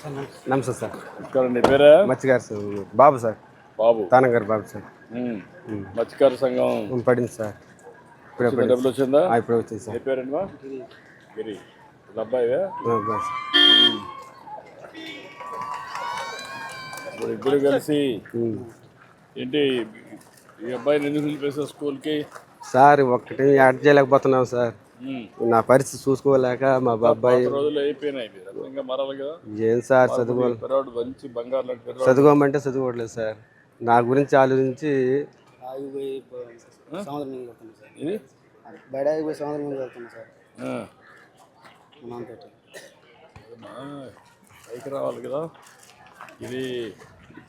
నమస్తే సార్. నీ పేరే? మత్స్యకార సార్. బాబు సార్. బాబు. తానంగారు బాబు సార్. మత్స్యకార సంఘం పడింది సార్. డబ్బులు వచ్చిందా? ఇప్పుడు వచ్చింది సార్. ఏ పేరండి మా? గిరి. అబ్బాయివే? ఇప్పుడు ఇద్దరు కలిసి ఏంటి ఈ అబ్బాయిని ఎందుకు పిలిపేశారు స్కూల్కి? సార్ ఒక్కటి యాడ్ చేయలేకపోతున్నాం సార్. నా పరిస్థితి చూసుకోలేక మా బాబాయ్ రోజులు అయిపోయినాయి. ఇంకా మరాలి కదా. ఏం సార్ మంచి బంగారు చదువుకోమంటే చదువుకోవట్లేదు సార్. నా గురించి ఆలోచించి పైకి రావాలి కదా. ఇది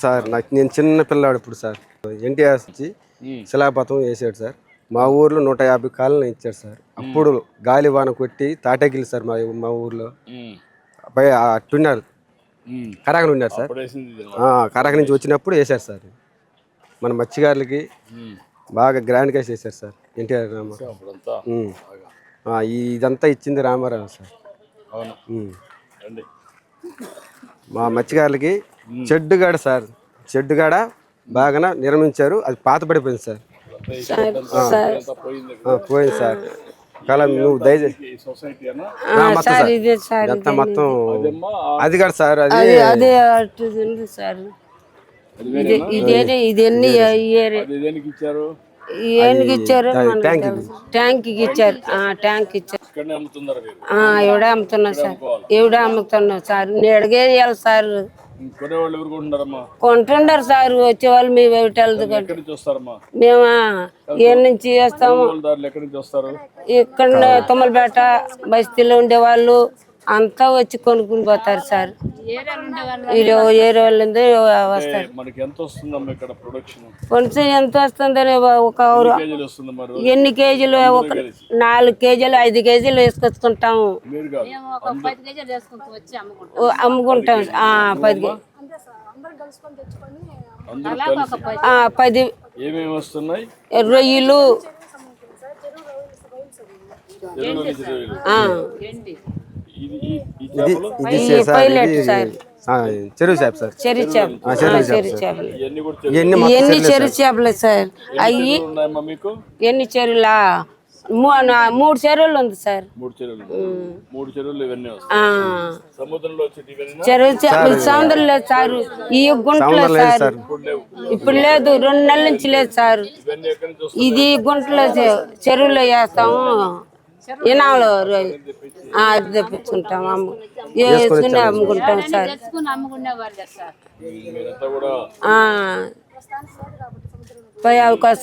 సార్ నాకు నేను చిన్న పిల్లాడు ఇప్పుడు సార్. ఎన్టీఆర్ వచ్చి శిలాపథం వేసాడు సార్. మా ఊర్లో 150 కాలనీ ఇచ్చారు సార్. అప్పుడు గాలి వాన కొట్టి తాటగిలి సార్ మా ఊర్లో అట్టున్నారు. కరాకలు ఉన్నారు సార్. కరాక నుంచి వచ్చినప్పుడు వేశారు సార్. మన మత్స్యకారులకి బాగా గ్రాండ్గా చేశారు సార్ ఎన్టీఆర్. ఇదంతా ఇచ్చింది రామారావు సార్. మా మత్స్యకారులకి చెడ్డుగాడ సార్. చెడ్డుగాడ బాగా నిర్మించారు. అది పాత పడిపోయింది సార్. పోయింది సార్. కాలం నువ్వు దయచేసి మొత్తం అది కాదు సార్. అది ఏనుగు ఇచ్చారు, ట్యాంక్ ఇచ్చారు. ట్యాంక్ ఇచ్చారు. ఎవడే అమ్ముతున్నాం సార్. ఎవడే అమ్ముతున్నాం సార్. నేడుగే ఇవ్వాలి సార్. కొంటుండారు సార్. వచ్చేవాళ్ళు మేము మేము ఏ నుంచి చేస్తాము. ఇక్కడ తుమ్మలపేట బస్తీలో ఉండేవాళ్ళు అంతా వచ్చి కొనుక్కుని పోతారు సార్. ఏరే వాళ్ళు వస్తారు. కొంచెం ఎంత వస్తుందని ఒక ఎన్ని కేజీలు? ఒక 4 కేజీలు 5 కేజీలు వేసుకొచ్చుకుంటాము. అమ్ముకుంటాం. 10 రొయ్యలు, చెరువు చేప సార్. ఎన్ని చెరువు చేపలు సార్? అయ్యి ఎన్ని చెరువులా? 3 చెరువులు ఉంది సార్. సముద్రం లేదు సార్. ఈ గుంటలో సార్ ఇప్పుడు లేదు. 2 నెలల నుంచి లేదు సార్. ఇది గుంటలో చెరువులో వేస్తాము. ఇనాలో తెప్పించుకుంటాం. వేసుకుని అమ్ముకుంటాం సార్.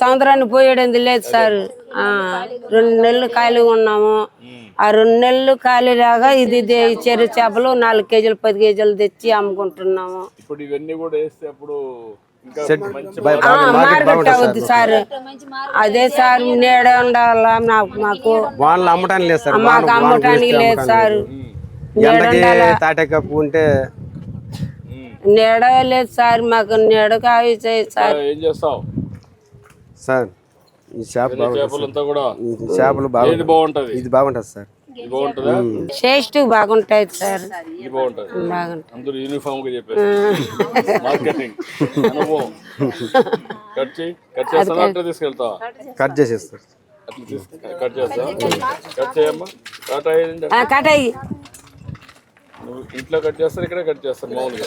సంవత్సరాన్ని పోయేది లేదు సార్. 2 నెలలు ఖాళీ ఉన్నాము. ఆ 2 నెలలు ఖాళీ రాగా ఇది చెరువు చేపలు 4 కేజీలు 10 కేజీలు తెచ్చి అమ్ముకుంటున్నాము. మార్కెట్ అవుద్ది సార్. అదే సార్ నీడ ఉండాలా. మాకు అమ్మటానికి లేదు సార్. నీడ లేదు సార్. మాకు నీడ కావి సార్. సార్ ఈ చేపలు బాగుంటది. ఇది బాగుంటది సార్. టేస్ట్ బాగుంటాయి సార్. కట్ చేసేస్తారు. కటాయి ఇంట్లో కట్ చేస్తారు, ఇక్కడ కట్ చేస్తారు. మామూలుగా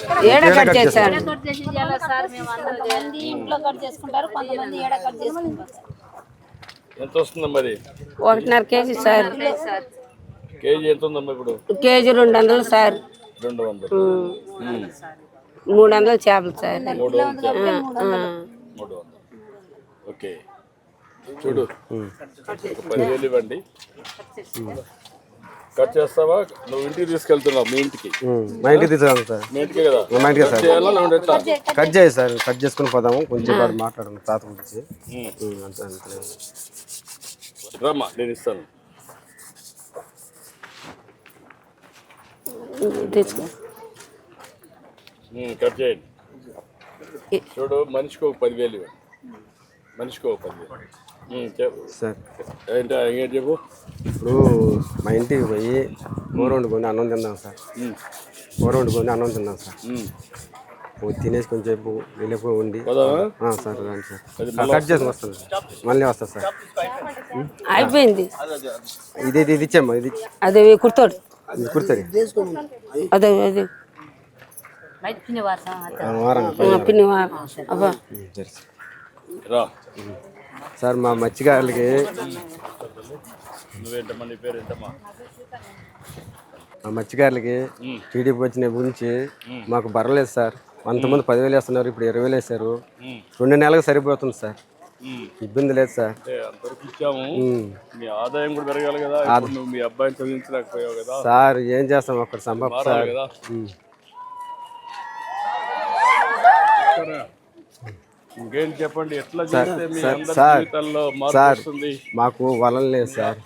ఎంత వస్తుందా మరి? 1.5 కేజీ సార్. కేజీ ఎంత ఉందమ్మా ఇప్పుడు? KG 200 sir. 200. 300 చేపలు సార్. 300. ఓకే చూడు, 10,000 ఇవ్వండి. కట్ చేస్తావా? నువ్వు ఇంటికి తీసుకెళ్తున్నావు. మీ ఇంటికి? మా ఇంటికి తీసుకెళ్తాను సార్. మీ ఇంటికి కదా? మా ఇంటికి సార్. కట్ చేయి సార్. కట్ చేసుకుని పోదాము. కొంచెం మాట్లాడము తాత గురించి. రమ్మా, నేను ఇస్తాను. కట్ చేయండి. చూడు, మనిషికి ఒక 10,000 ఇవ్వండి. మనిషికి ఒక 10,000. సార్ ఏంటి ఇంకేం చెప్పు. ఇప్పుడు మా ఇంటికి పోయి కూర వండుకొని అన్నం తిన్నాం సార్. కూర వండుకొని అన్నం తిన్నాం సార్. తినేసి కొంచెంసేపు వెళ్ళిపోయి ఉండి సార్ రండి సార్ కట్ చేసి వస్తాను మళ్ళీ వస్తా సార్. అయిపోయింది ఇది ఇచ్చామ్మా ఇది అదే కుర్తాడు కుర్తుంది అదే అదే పిన్ని అబ్బా రా సార్ మా మత్స్యకారులకి నువ్వేంటమ్మా నీ పేరు ఏంటమ్మా? మా మత్స్యకారులకి టీడీపీ వచ్చిన గురించి మాకు బరలేదు సార్. అంతమంది 10,000 వేస్తున్నారు, ఇప్పుడు 20,000 వేశారు. 2 నెలలకు సరిపోతుంది సార్. ఇబ్బంది లేదు సార్. అంతవరకు ఇచ్చాము. మీ ఆదాయం కూడా పెరగాలి కదా. నువ్వు మీ అబ్బాయిని చదివించలేకపోయావు కదా సార్. ఏం చేస్తాం అక్కడ సంభవం సార్. కదా ఇంకేం చెప్పండి. ఎట్లా చేస్తే మీ అందరి జీవితాల్లో మార్పు వస్తుంది? మాకు వలలు లేవు సార్.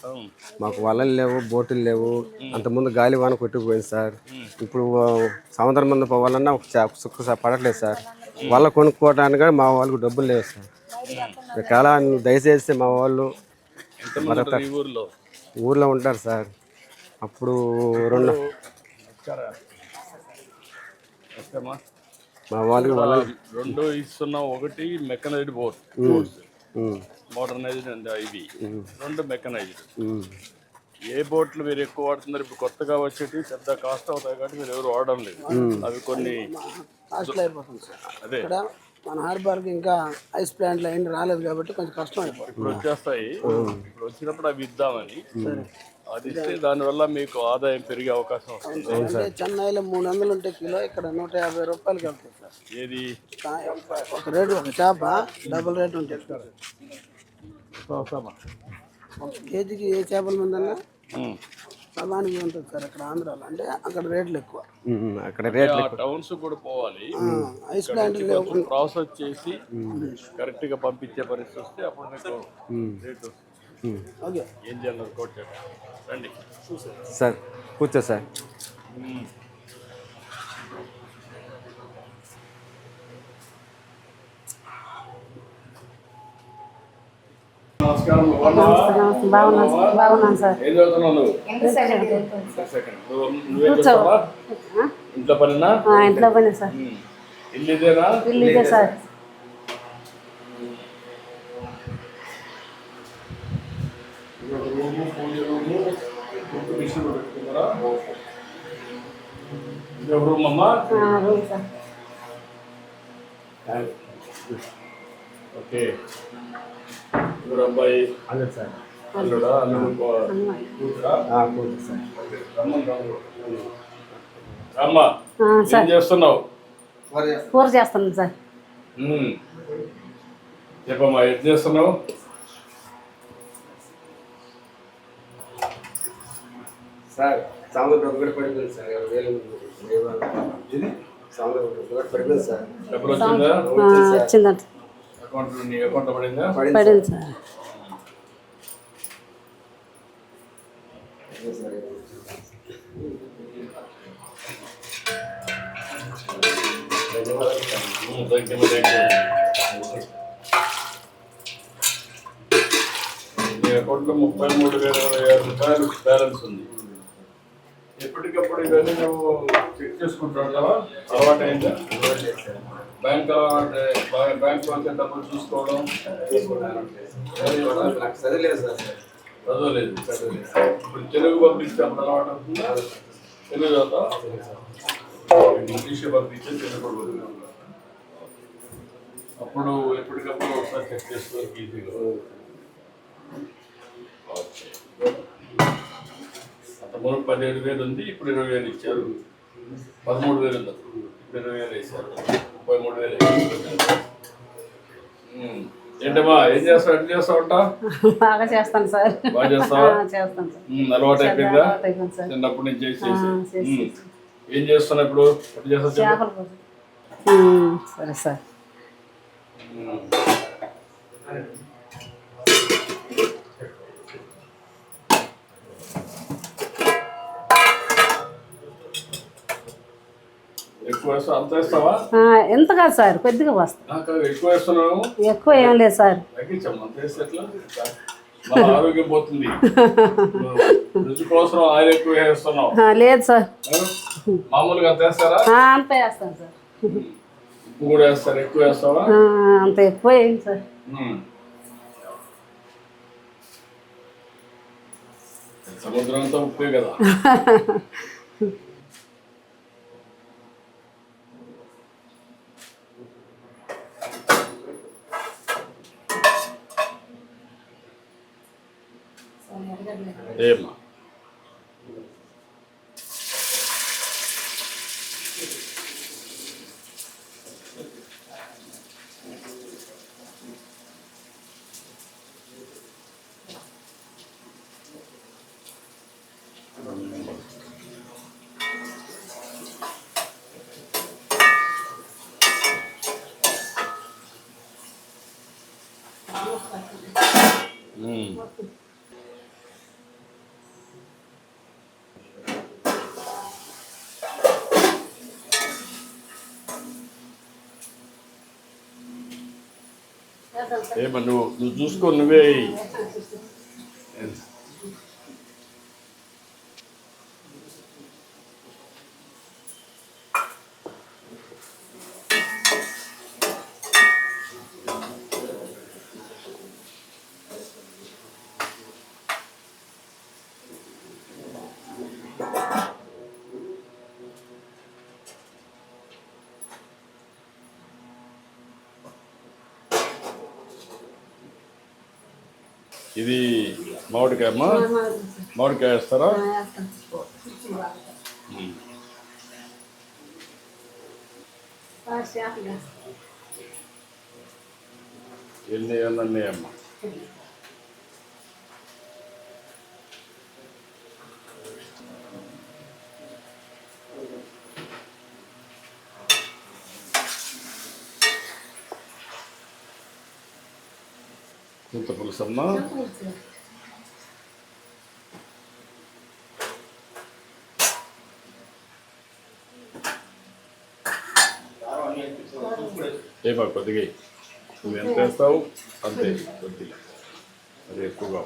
మాకు వలలు లేవు, బోటులు లేవు. అంతకుముందు గాలి వాన కొట్టుకుపోయింది సార్. ఇప్పుడు సముద్రం ముందు పోవాలన్నా ఒక సుక్క పడట్లేదు సార్. వల్ల కొనుక్కోవడానికి మా వాళ్ళకు డబ్బులు లేవు సార్. చాలా దయచేసి మా వాళ్ళు ఊర్లో ఉంటారు సార్. అప్పుడు మా వాళ్ళకి రెండు ఇస్తున్నాం. ఒకటి మెకనైజ్డ్ బోట్, మోడర్నైజ్డ్ ఇవి 2 మెకనైజ్డ్. ఏ బోట్లు మీరు ఎక్కువ వాడుతున్నారు? ఇప్పుడు కొత్తగా వచ్చేటి పెద్ద కాస్ట్ అవుతాయి కాబట్టి మీరు ఎవరు వాడడం లేదు. అవి కొన్ని అదే మన హార్బర్కి ఇంకా ఐస్ ప్లాంట్లు అయింది రాలేదు కాబట్టి కొంచెం కష్టం అయిపోతుంది. ఇప్పుడు వచ్చేస్తాయి. ఇప్పుడు వచ్చినప్పుడు అవి ఇద్దామని. అది ఇస్తే దానివల్ల మీకు ఆదాయం పెరిగే అవకాశం వస్తుంది. అంటే చెన్నైలో 300 ఉంటే కిలో, ఇక్కడ 150 రూపాయలకి వెళ్తుంది సార్. ఏది ఒక రేటు ఒక చేప డబుల్ రేట్ ఉంటుంది. ఒక కేజీకి ఏ చేపల మందన్నా సమానికి ఉంటుంది సార్. అక్కడ ఆంధ్రాలో అంటే అక్కడ రేట్లు ఎక్కువ. అక్కడ రేట్లు టౌన్స్ కూడా పోవాలి. ఐస్ ప్లాంట్ ప్రాసెస్ చేసి కరెక్ట్ గా పంపించే పరిస్థితి వస్తే అప్పుడు మీకు రేట్ వస్తుంది. ఓకే ఏం చేయాలి కోట్ రండి సార్. కూర్చో సార్. నమస్కారం. బాగున్నాను సార్. ఏం చదువుతున్నావు నువ్వు? ఇంట్లో పనినా? ఇంట్లో పని సార్. ఇల్లు ఇదేనా? ఇల్లు ఇదే సార్. రూమ్ అమ్మా. ఓకే. ఎవరు అబ్బాయి? అల్లుడు సార్. అల్లుడా? అల్లుడు కూతురా? అమ్మా ఏం చేస్తున్నావు? కూర చేస్తున్నాను సార్. చెప్పమ్మా ఏం చేస్తున్నావు? సార్ సముద్రం ఒకటి పడిపోయింది సార్. 20,000 సముద్రం ఒకటి పడిపోయింది సార్. డబ్బులు వచ్చిందా? వచ్చిందంట. అకౌంట్ నీ అకౌంట్ పడిందా? పడింది సార్. నీ అకౌంట్లో 33,026 రూపాయలు బ్యాలెన్స్ ఉంది. ఎప్పటికప్పుడు ఇవన్నీ నువ్వు చెక్ చేసుకుంటావా? అలవాటు అయిందా? బ్యాంక్ బ్యాంక్ వచ్చే డబ్బులు చూసుకోవడం చదవలేదు. ఇప్పుడు తెలుగు పంపిస్తే అప్పుడు అలవాటు అవుతుందా? తెలుగు చదువుతా? ఇంగ్లీష్ పంపించే తెలుగు కూడా అప్పుడు ఎప్పటికప్పుడు ఒకసారి చెక్ చేసుకోవాలి ఈజీగా. అంతమూడు 17,000 ఉంది, ఇప్పుడు 20,000 ఇచ్చారు. 13,000 ఉంది, ఇప్పుడు 20,000 వేసారు. 33,000. ఏంటమ్మా ఏం చేస్తావు? ఎట్లా చేస్తావంట? బాగా చేస్తాను సార్. బాగా చేస్తావా? చేస్తాను సార్. అలవాటు అయిపోయిందా? చిన్నప్పటి నుంచి చేసి ఏం చేస్తున్నా ఇప్పుడు? ఎట్లా చేస్తావు? సరే సార్. ఎక్కువ వేస్తావు, అంత వేస్తావా? ఎంత కాదు సార్, కొద్దిగా వస్తాం. కాదు, ఎక్కువ వేస్తున్నావు. ఎక్కువ ఏం లేదు సార్. తగ్గించమ్మా, అంత వేస్తే ఎట్లా? మన ఆరోగ్యం పోతుంది. రుచి కోసం ఆయిల్ ఎక్కువ వేస్తున్నావు. లేదు సార్, మామూలుగా అంత వేస్తారా? అంత వేస్తాను సార్. ఉప్పు కూడా వేస్తారు, ఎక్కువ వేస్తావా? అంత ఎక్కువ ఏం సార్. సముద్రం అంతా ఉప్పే కదా. ఏమ్మా ఏమా నువ్వు చూసుకో, నువ్వే. ఇది మామిడికాయ అమ్మా, మామిడికాయ వేస్తారా? ఎన్ని అన్నీ అమ్మా. చింత పులుసు అమ్మా. ఏమా కొద్దిగా నువ్వు ఎంత వేస్తావు అంతే, కొద్దిగా అది ఎక్కువగా.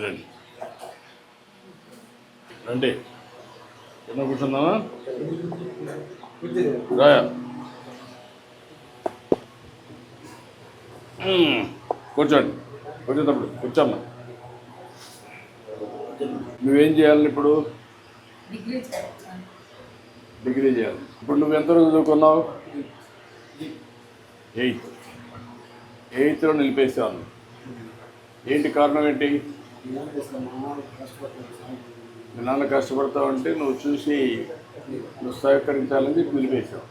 రండి రండి, ఎన్నో కూర్చుందామా? రాయా కూర్చోండి, కూర్చోటప్పుడు కూర్చోమ్మా. నువ్వేం చేయాలి ఇప్పుడు? డిగ్రీ చేయాలి. ఇప్పుడు నువ్వు ఎంతవరకు చదువుకున్నావు? 8th నిలిపేసాను. ఏంటి కారణం ఏంటి? మీ నాన్న కష్టపడతావు అంటే నువ్వు చూసి నువ్వు సహకరించాలని చెప్పి నిలిపేసావు.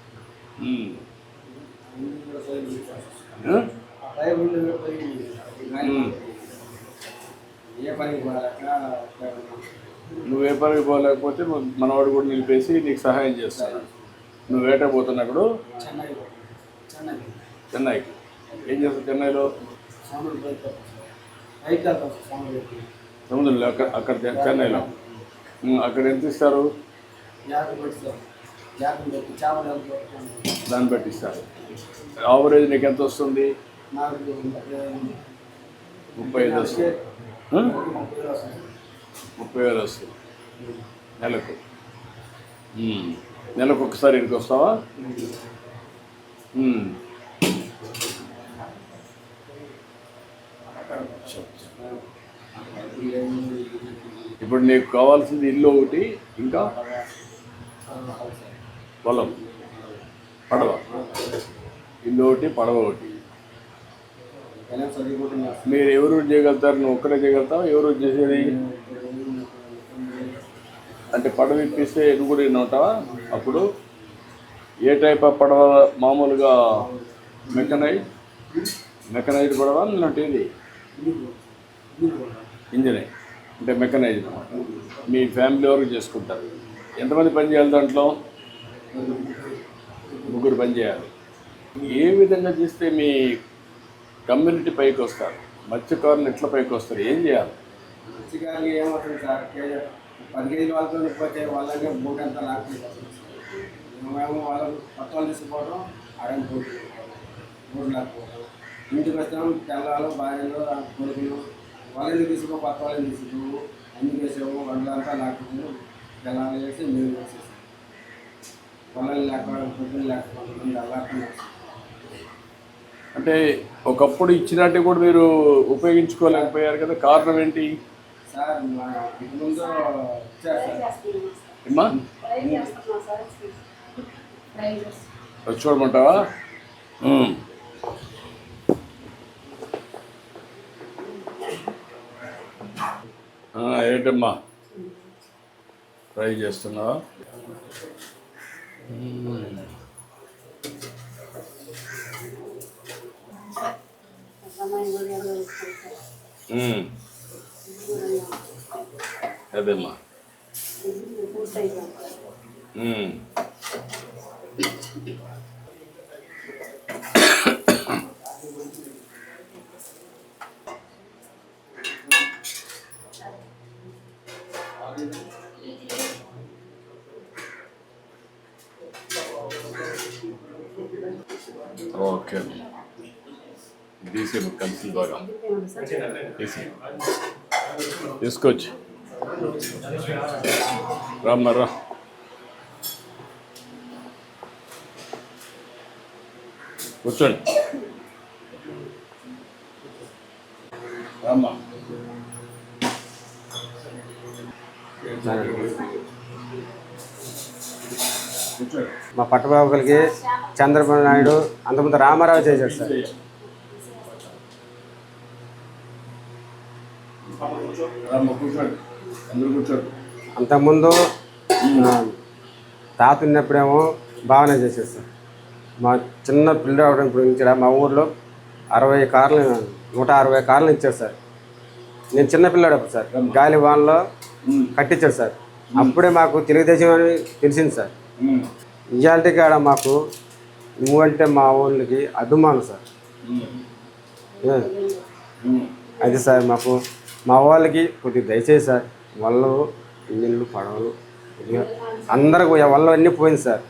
నువ్వు ఏ పనికి పోలేకపోతే మనవాడు కూడా నిలిపేసి నీకు సహాయం చేస్తాను. నువ్వు వేటకు పోతున్నా ఇప్పుడు చెన్నైకి. ఏం చేస్తావు చెన్నైలో? సముద్రంలో అక్కడ చెన్నైలో అక్కడ ఎంత ఇస్తారు? దాన్ని బట్టి ఇస్తారు. యావరేజ్ నీకు ఎంత వస్తుంది? 35 వస్తుంది. 30,000 వస్తుంది నెలకు. నెలకు ఒకసారి ఇంటికి వస్తావా? ఇప్పుడు నీకు కావాల్సింది ఇల్లు ఒకటి, ఇంకా పొలం, పడవ. ఇల్లు ఒకటి, పడవ ఒకటి. మీరు ఎవరు చేయగలుగుతారు? నువ్వు ఒక్కడే చేయగలుగుతావు? ఎవరు చేసేది అంటే పడవ ఇప్పిస్తే నువ్వు కూడా ఉంటావా? అప్పుడు ఏ టైప్ ఆఫ్ పడవ? మామూలుగా మెకనైజ్డ్ పడవ లేదంటే ఇది ఇంజనే అంటే మెకనైజ్డ్. మీ ఫ్యామిలీ వరకు చేసుకుంటారు. ఎంతమంది పని చేయాలి దాంట్లో? 3 పని చేయాలి. ఏ విధంగా చేస్తే మీ కమ్యూనిటీ పైకి వస్తారు? మత్స్యకారులు ఎట్లా పైకి వస్తారు? ఏం చేయాలి? మత్స్యకారులు ఏమవుతుంది సార్, 10 కేజీల వాళ్ళతో పోతే వాళ్ళకే బోట్ అంతా లాక్కుంటారు. మేము వాళ్ళకు కొత్త వాళ్ళు తీసుకుపోవడం, ఆడని బోట్ లాక్కోవడం. ఇంటికి వస్తాం, తెల్లవాళ్ళు భార్యలు కొడుకులు వాళ్ళని తీసుకో, కొత్త వాళ్ళని తీసుకో, అన్ని వేసాము, వంటలంతా లాక్కుంటాము. తెల్లవాళ్ళు చేసి మేము వేసేసాం. పొలాలు లేకపోవడం, పొద్దులు లేకపోవడం అలాగే. అంటే ఒకప్పుడు ఇచ్చినట్టు కూడా మీరు ఉపయోగించుకోలేకపోయారు కదా, కారణం ఏంటి? సార్ ముందు ఇచ్చారు సార్. ఏమ్మా చూడమంటావా? ఏంటమ్మా ట్రై చేస్తున్నావా? అదేమ్మా ఓకే. తీసే కలిసి బాగా తీసి తీసుకొచ్చి రామ్మారా. కూర్చోండి రామ్మా. మా పట్టబాబులకి చంద్రబాబు నాయుడు అంతకుముందు రామారావు చేశాడు సార్. అంతకుముందు తాత ఉన్నప్పుడేమో బాగానే చేసేది సార్. మా చిన్న పిల్లలు అవడం ఇప్పుడు ఇక్కడ మా ఊర్లో 60 కార్లు 160 కార్లు ఇచ్చారు సార్. నేను చిన్న పిల్లాడప్పుడు సార్ గాలి వాన్లో కట్టించాడు సార్. అప్పుడే మాకు తెలుగుదేశం అని తెలిసింది సార్. ఇవాళ కాడ మాకు నువ్వంటే మా ఊళ్ళకి అభిమానం సార్. అది సార్ మాకు మా వాళ్ళకి కొద్దిగా దయచేసి సార్, వాళ్ళు ఇంజన్లు పడవలు అందరికి వల్ల అన్నీ పోయింది సార్.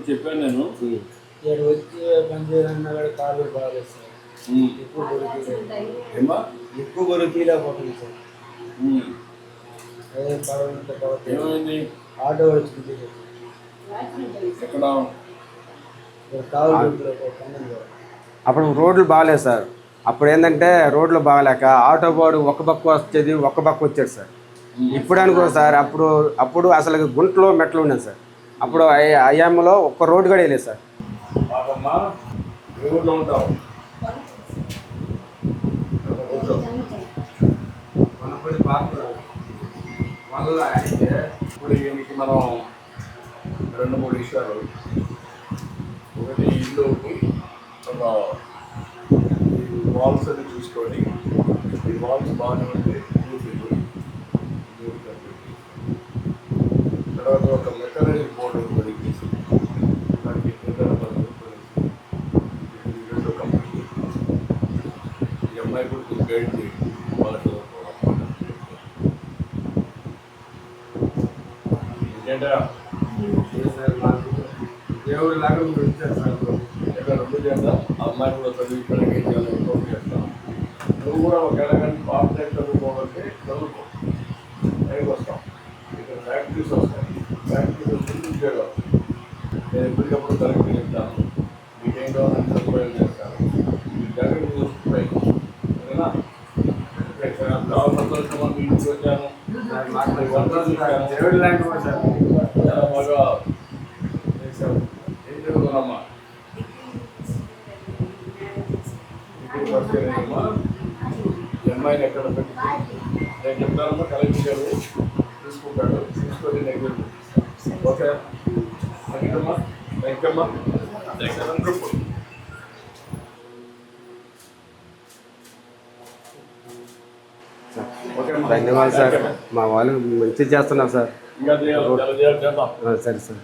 చెప్పాను నేను వచ్చి పనిచేయాలన్నా కూడా కాలు బాగాలేదు సార్. ఎక్కువ గొరకీలేకపోతుంది సార్. అదే ఏమైంది? ఆటో వచ్చింది ఎక్కడ? అప్పుడు రోడ్లు బాగాలేదు సార్. అప్పుడు ఏంటంటే రోడ్లు బాగాలేక ఆటో బాడు ఒక పక్క వచ్చేది, ఒక పక్క వచ్చేది సార్. ఇప్పుడు అనుకో సార్, అప్పుడు అసలు గుంటలో మెట్లు ఉండేది సార్. అప్పుడు అయ్యాములో ఒక్క రోడ్డు కూడా వేయలేదు సార్. ఇప్పుడు దీనికి మనం 2-3 విషయాలు. ఒకటి ఇల్లు ఒక వాల్స్ అని చూసుకొని, ఈ వాల్స్ బాగానే ఉంటే తర్వాత ఒక మెకనైజ్డ్ బోర్డు కొనిసి దానికి రెండో కంపెనీ ఈ అమ్మాయి కూడా గైడ్ చేయండి. వాళ్ళకి ఏంటా దేవుడు లాగా మీరు ఇచ్చారు సార్. ఎక్కడ 2 చేద్దాం. ఆ అమ్మాయి కూడా చదివి ఇక్కడికి ఏం చేయాలి ఇంకోటి చేస్తాం. నువ్వు కూడా ఒక ఎలాగంటే పార్ట్ టైం చదువుకోవాలంటే చదువుకో, పైకి వస్తాం. ఇక్కడ ఫ్యాక్టరీస్ వస్తాయి. ఫ్యాక్టరీస్ ముందు ఉద్యోగాలు నేను ఎప్పటికప్పుడు కరెక్ట్గా చెప్తాను. మీకేం కావాలని సదుపాయం చేస్తాను. మీ జాగ్రత్త చూసుకుంటాయి. సరేనా? చాలా సంతోషంగా మీ ఇంటికి వచ్చాను. దేవుడు లాంటి సార్. చాలా బాగా చేశావు. ఏం చదువుకున్నామ్మా? ఇప్పుడు పరిచయమా ఈ అమ్మాయిని ఎక్కడ పెట్టి నేను చెప్తానమ్మా కలెక్టర్ గారు తీసుకుంటాడు తీసుకొని దగ్గర ఓకే థ్యాంక్ అమ్మా ఓకే ధన్యవాదాలు సార్. మా వాళ్ళు మంచిగా చేస్తున్నారు సార్. ఇంకా చేద్దాం సరే సార్.